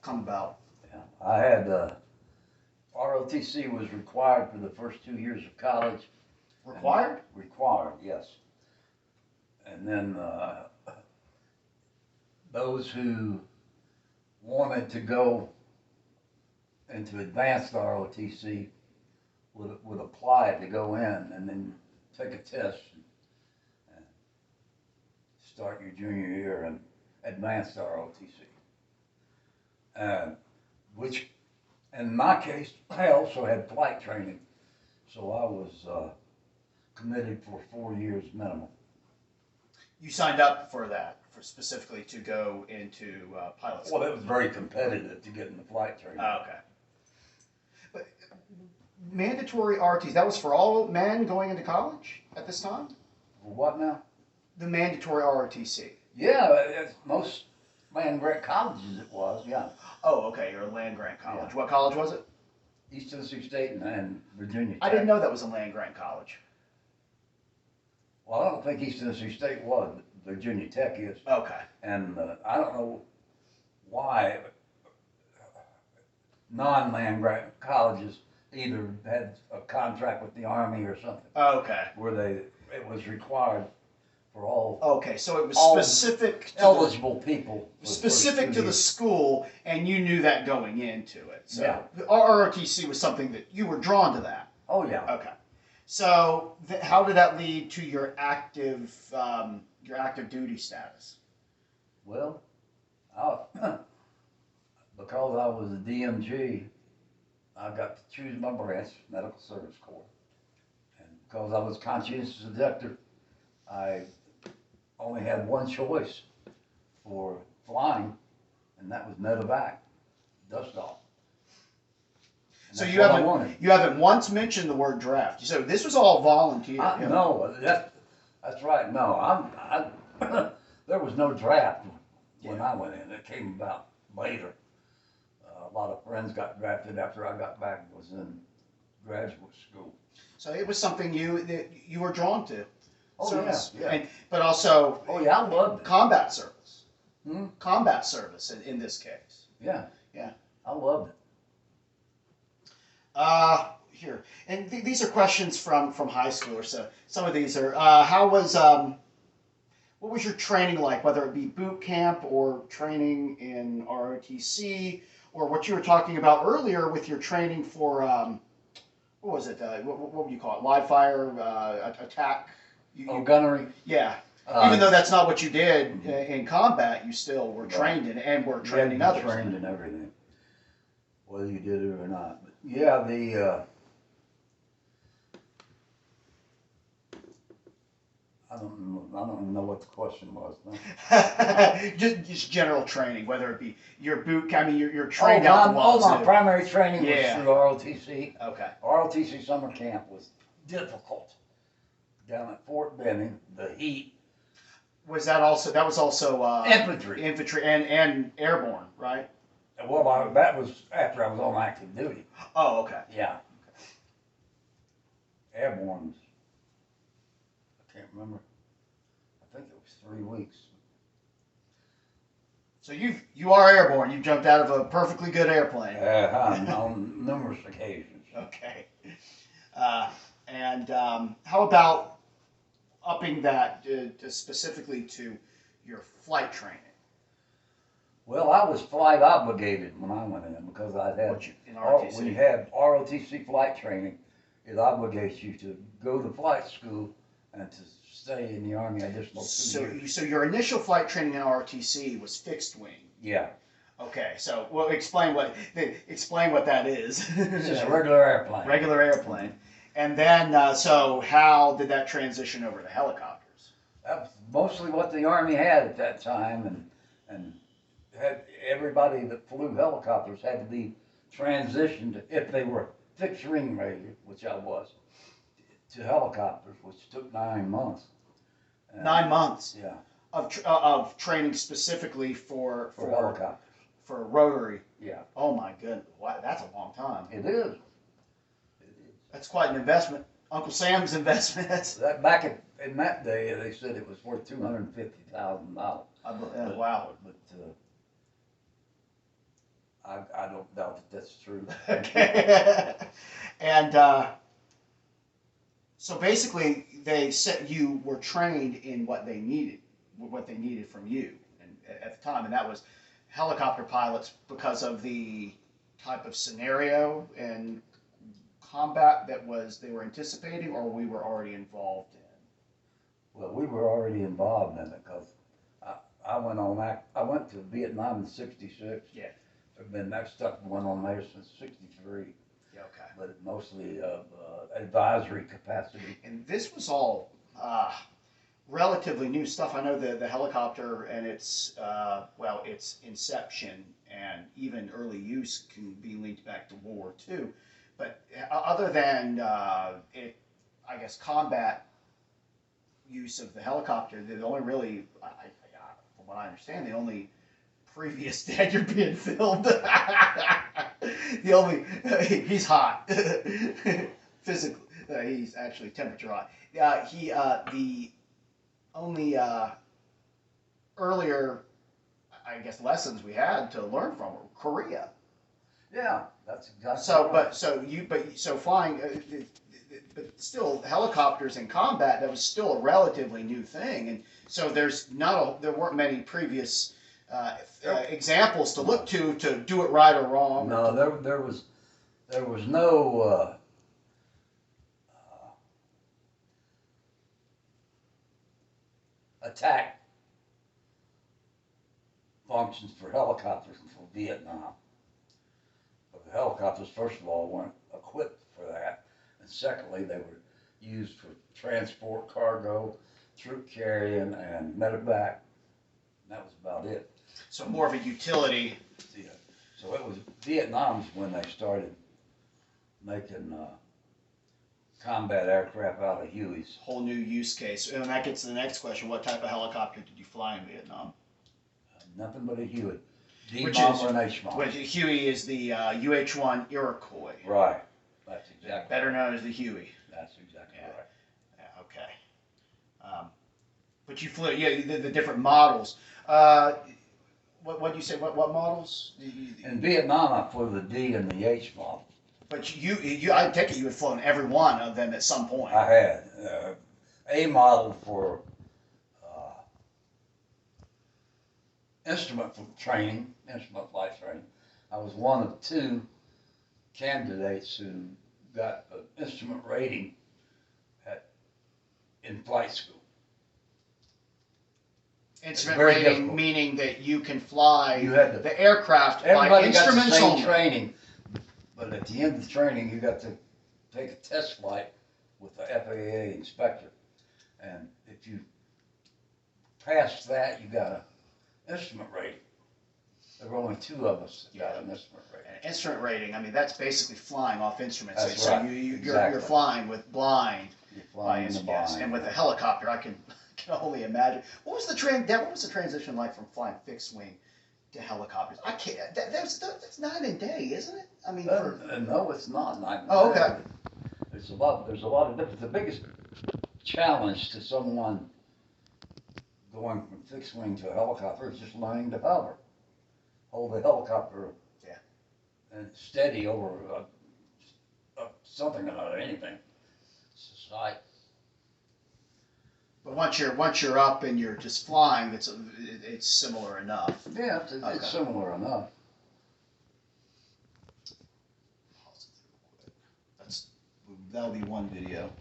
come about? Yeah. I had ROTC was required for the first 2 years of college. Required? Required, yes. And then those who wanted to go into advanced ROTC would apply it to go in and then take a test and start your junior year in advanced ROTC. Which, in my case, I also had flight training, so I was committed for 4 years minimum. You signed up for that, for specifically to go into pilot school? Well, it was very competitive to get into flight training. Oh, okay. But mandatory ROTC, that was for all men going into college at this time? For what now? The mandatory ROTC. Yeah, most land grant colleges it was, yeah. Oh, okay, you're a land grant college. Yeah. What college was it? East Tennessee State and Virginia Tech. I didn't know that was a land grant college. Well, I don't think East Tennessee State was. Virginia Tech is. Okay. And I don't know why non-land grant colleges either had a contract with the Army or something, Okay. where it was required for all Okay, so it was all specific to eligible people. for the first specific 2 to the years. school, and you knew that going into it. So Yeah. the ROTC was something that you were drawn to that. Oh yeah. Okay. So how did that lead to your active duty status? Well, because I was a DMG, I got to choose my branch, Medical Service Corps. And because I was conscientious objector, I only had one choice for flying, and that was medevac, dust off. And So that's you what I wanted. haven't once mentioned the word draft. So this was all volunteer. Yeah. No, that's right. No, there was no draft when I went in. It came about later. A lot of friends got drafted after I got back and was in graduate school. So it was something that you were drawn to. Oh Service. yeah. But also Oh yeah, I loved it. combat service. Hmm? Combat service in this case. Yeah. Yeah. I loved it. Here, and these are questions from high school, so some of these are, what was your training like, whether it be boot camp or training in ROTC, or what you were talking about earlier with your training for, what was it, what would you call it, live fire, attack? Gunnery. Yeah, even though that's not what you did in combat, you still were trained in it and were training others. Trained in everything, whether you did it or not. But yeah, I don't even know what the question was. No? just general training, whether it be your boot camp, I mean, you're trained out the my wazoo. primary training was Yeah. through ROTC. Okay. ROTC summer camp was difficult. Down at Fort Benning, the heat. That was also Infantry. infantry and airborne, right? Well, that was after I was on active duty. Oh, okay. Yeah. Airborne. I can't remember. I think it was 3 weeks. So you are airborne. You jumped out of a perfectly good airplane. On numerous occasions. Okay. How about upping that specifically to your flight training? Well, I was flight obligated when I went in because In ROTC? we had ROTC flight training. It obligates you to go to flight school and to stay in the Army additional 2 years. So your initial flight training in ROTC was fixed wing. Yeah. Okay, so well, explain what that is. It's just a regular airplane. Regular airplane, and then so how did that transition over to helicopters? That was mostly what the Army had at that time, and had everybody that flew helicopters had to be transitioned if they were fixed wing rated, which I was, to helicopters, which took 9 months. 9 months. Yeah. Of training specifically for helicopters. For rotary. Yeah. Oh my goodness, wow, that's a long time. It is. That's quite an investment. Uncle Sam's investment. That back in that day, they said it was worth $250,000. Wow. But I don't doubt that that's true. Okay. And so basically, they said you were trained in what they needed from you, and at the time, and that was helicopter pilots because of the type of scenario and combat that was they were anticipating, or we were already involved in. Well, we were already involved in it because I went to Vietnam in '66. Yeah. I've been that stuff went on there since '63. Yeah. Okay. But mostly of advisory capacity. And this was all relatively new stuff. I know the helicopter and its its inception and even early use can be linked back to World War II. But other than I guess combat use of the helicopter, the only really, from what I understand, the only previous Dad, you're being filmed. The only he's hot physically. He's actually temperature hot. The only earlier, I guess, lessons we had to learn from were Korea. Yeah, that's exactly. So, right. so flying, but still helicopters in combat, that was still a relatively new thing, and so there weren't many previous examples to look to do it right or wrong. No, there was no attack functions for helicopters for Vietnam. But the helicopters, first of all, weren't equipped for that, and secondly, they were used for transport cargo, troop carrying, and medevac. And that was about it. So more of a utility. Yeah. So it was Vietnam's when they started making combat aircraft out of Hueys. Whole new use case. And that gets to the next question. What type of helicopter did you fly in Vietnam? Nothing but a Huey. Which D-bomber is- and H-bomber. Huey is the UH-1 Iroquois. Right. That's exactly Better right. known as the Huey. That's exactly Yeah. right. Yeah, okay. But you flew, the different models. What you say? What models? In Vietnam, I flew the D and the H model. But I take it you had flown every one of them at some point. I had a model for instrument flight training. I was one of two candidates who got an instrument rating in flight school. Instrument very rating, difficult. meaning that you can fly You had to- the aircraft by Everybody got the instruments same only. training, but at the end of the training, you got to take a test flight with the FAA inspector. And if you passed that, you got an instrument rating. There were only two of us that got an instrument rating. And instrument rating, I mean, that's basically flying off instruments. That's so right. you're Exactly. flying with blind. You're By flying in the instruments. blind. And with a helicopter, I can only imagine. What was the transition like from flying fixed wing to helicopters? I can't. That's night and day, isn't it? I mean, No, it's not. Oh, okay. There's a lot of difference. The biggest challenge to someone going from fixed wing to a helicopter is just learning to hover. Hold the helicopter and steady over something or anything. It's like, but once you're up and you're just flying, it's similar enough. yeah, it's similar enough. That'll be one video.